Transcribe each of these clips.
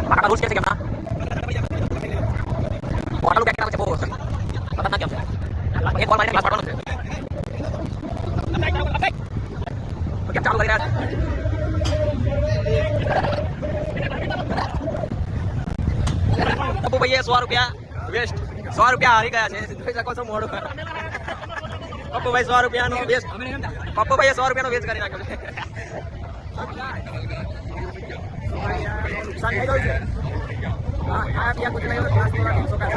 Maka lurus kayak gimana? Orang lu kayak kita cebol. Mata nak jam. Pakai bola main kelas paton. Pakai चालू कर रहा पप्पू भैया 100 रुपया waste 100 रुपया हारी गया છે જોઈ શકો છો મોડું પપ્પુ ભાઈ 100 રૂપિયાનો વેસ્ટ પપ્પુ ભાઈ 100 રૂપિયાનો વેસ્ટ કરી નાખ્યો છે નુકસાન થઈ ગયું છે હા આ ત્યાં કુછ નહીં ક્લાસ વાળા 300 का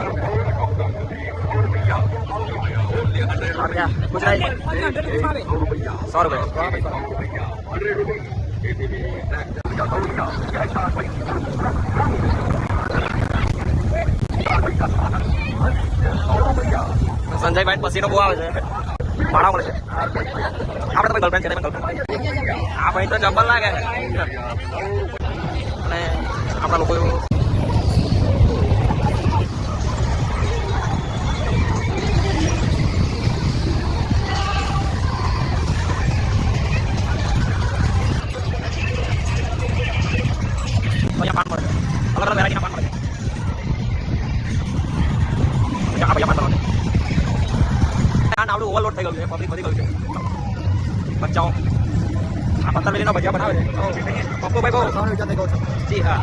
और क्या कुछ नहीं 100 रुपये संजय भाई पसीनो बહુ આવે છે મારા મળે છે આપણે તો ગર્લફ્રેન્ડ છે તમે ગર્લફ્રેન્ડ આ ભાઈ તો જબ્બર લાગે અને આપણા લોકો ઓવરલોડ થઈ ગયું છે પબ્લિક વધી ગયું છે બચ્ચાઓ આ 15 મિનિટનો ભજીયા બનાવે છે પપ્પુ ભાઈ બહુ જી હા